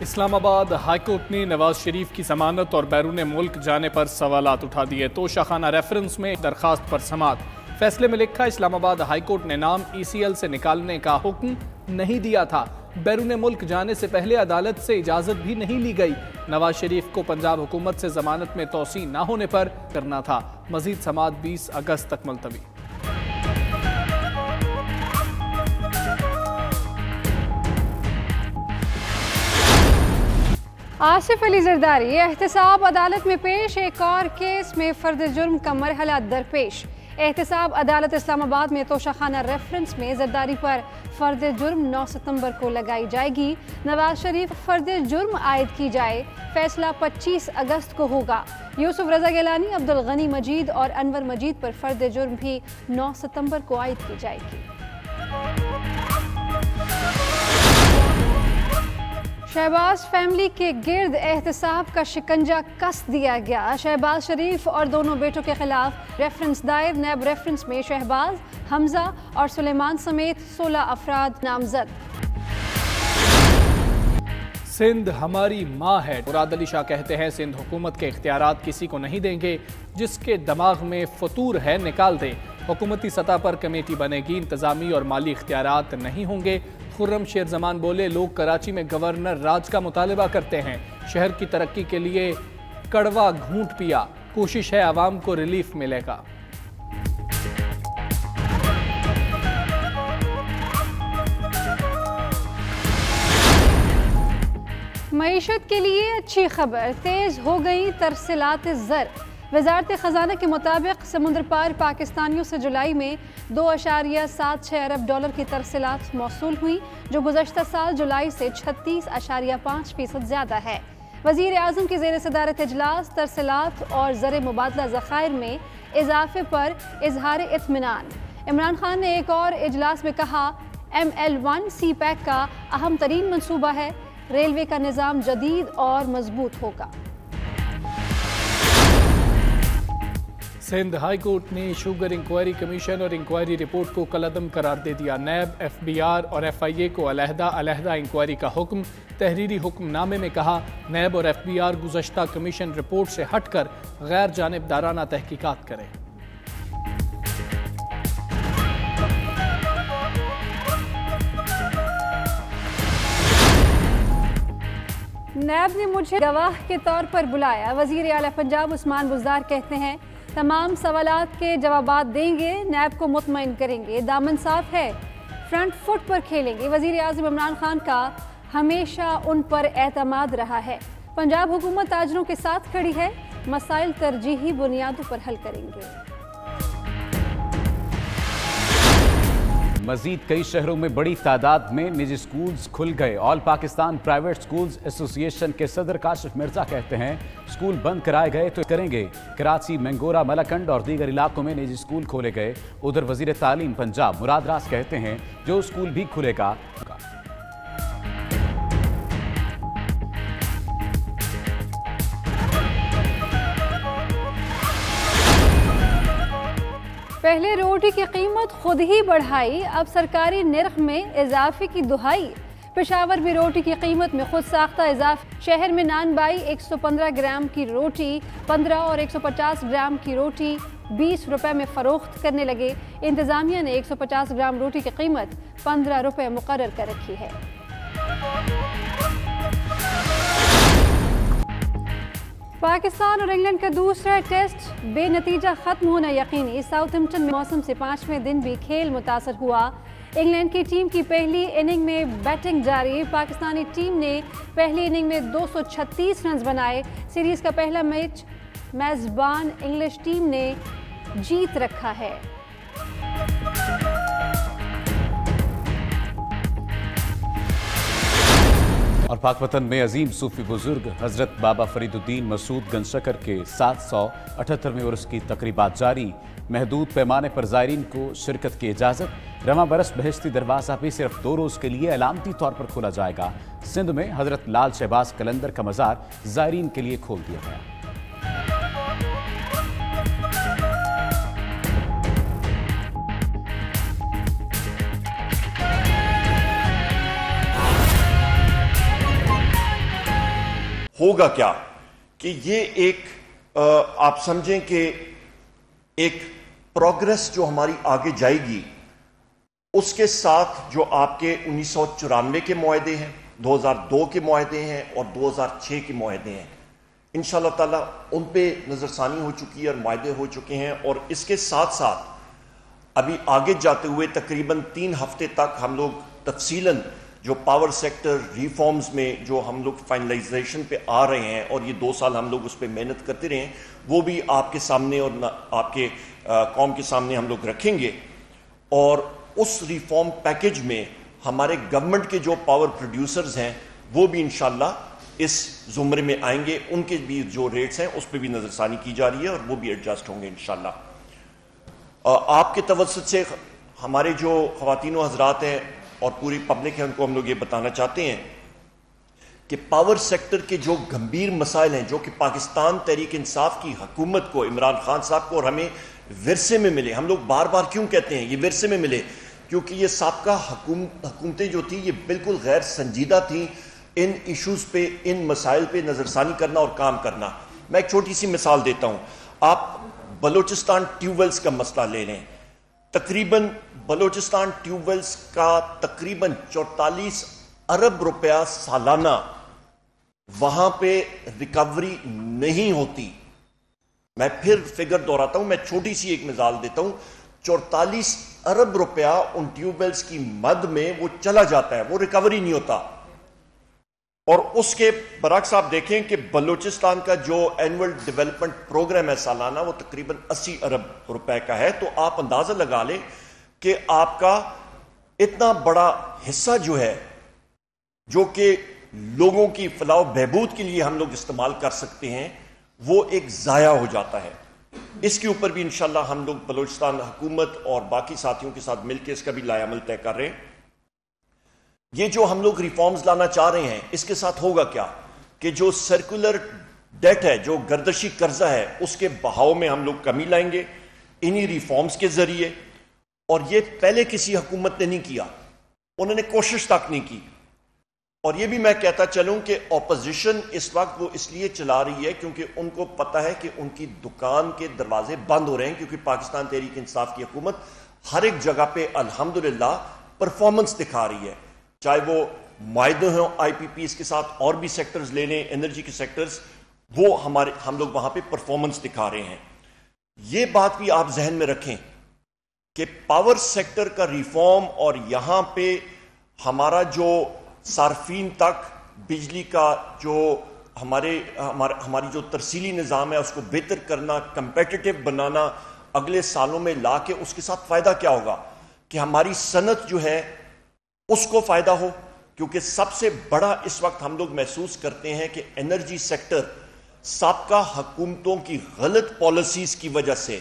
اسلام آباد high court نے نواز شریف کی ضمانت اور بیرون ملک جانے پر سوالات اٹھا دیے۔ توشہ خانہ ریفرنس میں درخواست پر سماعت۔ فیصلے میں لکھا اسلام آباد ہائی کورٹ نے نام ECL سے نکالنے کا حکم نہیں دیا تھا۔ بیرون ملک جانے سے پہلے عدالت سے اجازت بھی نہیں لی گئی۔ نواز شریف کو پنجاب حکومت سے ضمانت میں توسیع نہ ہونے پر کرنا تھا۔ مزید سماعت 20 اگست تک ملتوی۔ آصف علی زرداری احتساب عدالت میں پیش۔ ایک اور کیس میں فرد جرم کا مرحلہ درپیش۔ احتساب عدالت اسلام آباد میں توشہ خانہ ریفرنس میں زرداری پر فرد جرم 9 ستمبر کو لگائی جائے گی۔ نواز شریف فرد جرم عائد کی جائے، فیصلہ 25 اگست کو ہوگا۔ یوسف رضا گیلانی، عبدالغنی مجید اور انور مجید پر فرد جرم بھی 9 ستمبر کو عائد کی جائے گی۔ شہباز فیملی کے گرد احتساب کا شکنجہ کس دیا گیا۔ شہباز شریف اور دونوں بیٹوں کے خلاف ریفرنس دائر۔ نیب ریفرنس میں شہباز، حمزہ اور سلیمان سمیت 16 افراد نامزد۔ سندھ ہماری ماں ہے۔ مراد علی شاہ کہتے ہیں سندھ حکومت کے اختیارات کسی کو نہیں دیں گے، جس کے دماغ میں فطور ہے نکال دے۔ حکومتی سطح پر کمیٹی بنے گی، انتظامی اور مالی اختیارات نہیں ہوں گے۔ خرم شیر زمان بولے لوگ کراچی میں گورنر راج کا مطالبہ کرتے ہیں، شہر کی ترقی کے لیے کڑوا گھونٹ پیا، کوشش ہے عوام کو ریلیف ملے گا۔ معیشت کے لیے اچھی خبر، تیز ہو گئی ترسیلات زر۔ وزارت خزانہ کے مطابق سمندر پار پاکستانیوں سے جولائی میں 2.76 ارب ڈالر کی ترسیلات موصول ہوئی، جو گزشتہ سال جولائی سے 36.5% زیادہ ہے۔ وزیر اعظم کی زیر صدارت اجلاس ترسیلات اور زر مبادلہ ذخائر میں اضافے پر اظہار اطمینان۔ عمران خان نے ایک اور اجلاس میں کہا ML1 سی پیک کا اہم ترین منصوبہ ہے، ریلوے کا نظام جدید اور مضبوط ہوگا۔ سندھ ہائی کورٹ نے شوگر انکوائری کمیشن اور انکوائری رپورٹ کو کالعدم قرار دے دیا۔ نیب، FBR اور FIA کو علیحدہ انکوائری کا حکم۔ تحریری حکم نامے میں کہا نیب اور FBR گزشتہ کمیشن رپورٹ سے ہٹ کر غیر جانبدارانہ تحقیقات کریں۔ نیب نے مجھے گواہ کے طور پر بلایا۔ وزیر اعلیٰ پنجاب عثمان بزدار کہتے ہیں تمام سوالات کے جوابات دیں گے، نیب کو مطمئن کریں گے، دامن صاف ہے، فرنٹ فٹ پر کھیلیں گے۔ وزیر اعظم عمران خان کا ہمیشہ ان پر اعتماد رہا ہے۔ پنجاب حکومت تاجروں کے ساتھ کھڑی ہے، مسائل ترجیحی بنیادوں پر حل کریں گے۔ مزید کئی شہروں میں بڑی تعداد میں نجی سکولز کھل گئے۔ آل پاکستان پرائیویٹ سکولز ایسوسی ایشن کے صدر کاشف مرزا کہتے ہیں سکول بند کرائے گئے تو کریں گے۔ کراچی، مینگورہ، ملاکنڈ اور دیگر علاقوں میں نجی سکول کھولے گئے۔ ادھر وزیر تعلیم پنجاب مراد راز کہتے ہیں جو سکول بھی کھلے گا۔ پہلے روٹی کی قیمت خود ہی بڑھائی، اب سرکاری نرخ میں اضافے کی دہائی۔ پشاور بھی روٹی کی قیمت میں خود ساختہ اضافہ۔ شہر میں نان بائی 115 گرام کی روٹی 15 اور 150 گرام کی روٹی 20 روپے میں فروخت کرنے لگے۔ انتظامیہ نے 150 گرام روٹی کی قیمت 15 روپے مقرر کر رکھی ہے۔ پاکستان اور انگلینڈ کا دوسرا ٹیسٹ بے نتیجہ ختم ہونا یقینی۔ ساؤتھ ہمپٹن میں موسم سے 5ویں دن بھی کھیل متاثر ہوا۔ انگلینڈ کی ٹیم کی پہلی اننگ میں بیٹنگ جاری۔ پاکستانی ٹیم نے پہلی اننگ میں 236 رنز بنائے۔ سیریز کا پہلا میچ میزبان انگلش ٹیم نے جیت رکھا ہے۔ اور پاک وطن میں عظیم صوفی بزرگ حضرت بابا فرید الدین مسعود گنج شکر کے 778ویں عرس کی تقریبات جاری۔ محدود پیمانے پر زائرین کو شرکت کی اجازت۔ رواں برس بہشتی دروازہ بھی صرف 2 روز کے لیے علامتی طور پر کھولا جائے گا۔ سندھ میں حضرت لال شہباز قلندر کا مزار زائرین کے لیے کھول دیا گیا۔ ہوگا کیا کہ یہ ایک آپ سمجھیں کہ ایک پروگرس جو ہماری آگے جائے گی، اس کے ساتھ جو آپ کے 1994 کے معاہدے ہیں، 2002 کے معاہدے ہیں اور 2006 کے معاہدے ہیں، انشاءاللہ تعالیٰ ان پہ نظر ثانی ہو چکی ہے اور معاہدے ہو چکے ہیں. اور اس کے ساتھ ساتھ ابھی آگے جاتے ہوئے تقریباً 3 ہفتے تک ہم لوگ تفصیلاً جو پاور سیکٹر ریفارمز میں جو ہم لوگ فائنلائزیشن پہ آ رہے ہیں، اور یہ 2 سال ہم لوگ اس پہ محنت کرتے رہے ہیں، وہ بھی آپ کے سامنے اور آپ کے قوم کے سامنے ہم لوگ رکھیں گے. اور اس ریفارم پیکج میں ہمارے گورنمنٹ کے جو پاور پروڈیوسرز ہیں وہ بھی انشاءاللہ اس زمرے میں آئیں گے. ان کے بھی جو ریٹس ہیں اس پہ بھی نظر ثانی کی جا رہی ہے اور وہ بھی ایڈجسٹ ہوں گے انشاءاللہ. آپ کے توسط سے ہمارے جو خواتین و حضرات ہیں اور پوری پبلک ہے ان کو ہم لوگ یہ بتانا چاہتے ہیں کہ پاور سیکٹر کے جو گمبھیر مسائل ہیں جو کہ پاکستان تحریک انصاف کی حکومت کو، عمران خان صاحب کو اور ہمیں ورثے میں ملے. ہم لوگ بار بار کیوں کہتے ہیں یہ ورثے میں ملے؟ کیونکہ یہ سابقہ حکومتیں جو تھیں یہ بالکل غیر سنجیدہ تھیں ان ایشوز پہ، ان مسائل پہ نظر ثانی کرنا اور کام کرنا. میں ایک چھوٹی سی مثال دیتا ہوں. آپ بلوچستان ٹیوب ویلز کا مسئلہ لے لیں. تقریباً بلوچستان ٹیوب ویلز کا تقریباً 44 ارب روپیہ سالانہ وہاں پہ ریکوری نہیں ہوتی. میں پھر فگر دہراتا ہوں، میں چھوٹی سی ایک مثال دیتا ہوں. 44 ارب روپیہ ان ٹیوب ویلز کی مد میں وہ چلا جاتا ہے، وہ ریکوری نہیں ہوتا. اور اس کے برعکس آپ دیکھیں کہ بلوچستان کا جو اینول ڈیولپمنٹ پروگرام ہے سالانہ وہ تقریباً 80 ارب روپے کا ہے. تو آپ اندازہ لگا لیں کہ آپ کا اتنا بڑا حصہ جو ہے جو کہ لوگوں کی فلاح و بہبود کے لیے ہم لوگ استعمال کر سکتے ہیں وہ ایک ضائع ہو جاتا ہے. اس کے اوپر بھی انشاءاللہ ہم لوگ بلوچستان حکومت اور باقی ساتھیوں کے ساتھ مل کے اس کا بھی لائحہ عمل طے کر رہے ہیں. یہ جو ہم لوگ ریفارمز لانا چاہ رہے ہیں اس کے ساتھ ہوگا کیا کہ جو سرکولر ڈیٹ ہے، جو گردشی قرضہ ہے، اس کے بہاؤ میں ہم لوگ کمی لائیں گے انہی ریفارمز کے ذریعے. اور یہ پہلے کسی حکومت نے نہیں کیا، انہوں نے کوشش تک نہیں کی. اور یہ بھی میں کہتا چلوں کہ اپوزیشن اس وقت وہ اس لیے چلا رہی ہے کیونکہ ان کو پتہ ہے کہ ان کی دکان کے دروازے بند ہو رہے ہیں، کیونکہ پاکستان تحریک انصاف کی حکومت ہر ایک جگہ پہ الحمدللہ پرفارمنس دکھا رہی ہے. چاہے وہ معاہدے ہوں آئی پی پیز کے ساتھ، اور بھی سیکٹرز لے لیں، انرجی کے سیکٹرز، وہ ہم لوگ وہاں پہ پرفارمنس دکھا رہے ہیں. یہ بات بھی آپ ذہن میں رکھیں کہ پاور سیکٹر کا ریفارم اور یہاں پہ ہمارا جو صارفین تک بجلی کا جو ہماری جو ترسیلی نظام ہے اس کو بہتر کرنا، کمپیٹیٹو بنانا اگلے سالوں میں لا کے، اس کے ساتھ فائدہ کیا ہوگا کہ ہماری صنعت جو ہے اس کو فائدہ ہو. کیونکہ سب سے بڑا اس وقت ہم لوگ محسوس کرتے ہیں کہ انرجی سیکٹر سابقہ حکومتوں کی غلط پالیسیز کی وجہ سے،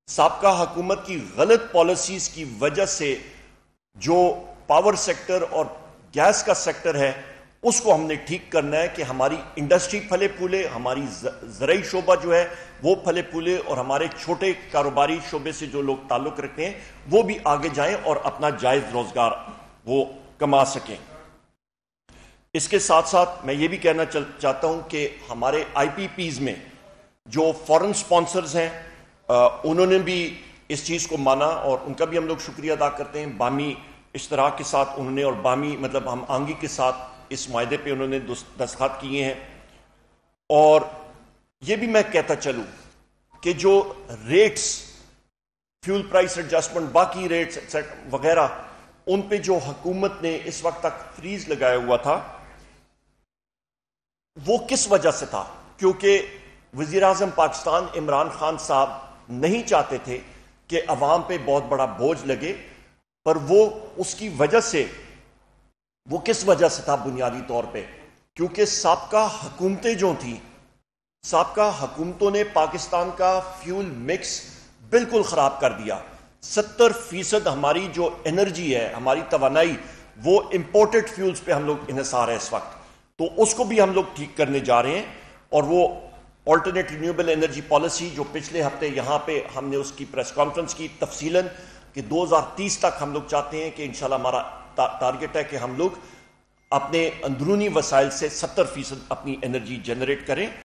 سابقہ حکومت کی غلط پالیسیز کی وجہ سے جو پاور سیکٹر اور گیس کا سیکٹر ہے اس کو ہم نے ٹھیک کرنا ہے کہ ہماری انڈسٹری پھلے پھولے، ہماری زرعی شعبہ جو ہے وہ پھلے پھولے، اور ہمارے چھوٹے کاروباری شعبے سے جو لوگ تعلق رکھتے ہیں وہ بھی آگے جائیں اور اپنا جائز روزگار وہ کما سکیں. اس کے ساتھ ساتھ میں یہ بھی کہنا چاہتا ہوں کہ ہمارے آئی پی پیز میں جو فورن سپانسرز ہیں انہوں نے بھی اس چیز کو مانا اور ان کا بھی ہم لوگ شکریہ ادا کرتے ہیں. بامی اشتراک کے ساتھ انہوں نے، اور بامی مطلب ہم آنگی کے ساتھ اس معاہدے پہ انہوں نے دستخط کیے ہیں. اور یہ بھی میں کہتا چلوں کہ جو ریٹس، فیول پرائس ایڈجسٹمنٹ، باقی ریٹس وغیرہ، ان پہ جو حکومت نے اس وقت تک فریز لگایا ہوا تھا وہ کس وجہ سے تھا؟ کیونکہ وزیر اعظم پاکستان عمران خان صاحب نہیں چاہتے تھے کہ عوام پہ بہت بڑا بوجھ لگے، پر وہ اس کی وجہ سے، وہ کس وجہ سے تھا بنیادی طور پہ؟ کیونکہ سابقہ حکومتیں جو تھیں، سابقہ حکومتوں نے پاکستان کا فیول مکس بالکل خراب کر دیا. 70% ہماری جو انرجی ہے، ہماری توانائی، وہ امپورٹڈ فیولز پہ ہم لوگ انحصار ہے اس وقت. تو اس کو بھی ہم لوگ ٹھیک کرنے جا رہے ہیں. اور وہ آلٹرنیٹ رینیویبل انرجی پالیسی جو پچھلے ہفتے یہاں پہ ہم نے اس کی پریس کانفرنس کی تفصیلاً کہ 2030 تک ہم لوگ چاہتے ہیں کہ انشاءاللہ ہمارا ٹارگٹ ہے کہ ہم لوگ اپنے اندرونی وسائل سے 70% اپنی انرجی جنریٹ کریں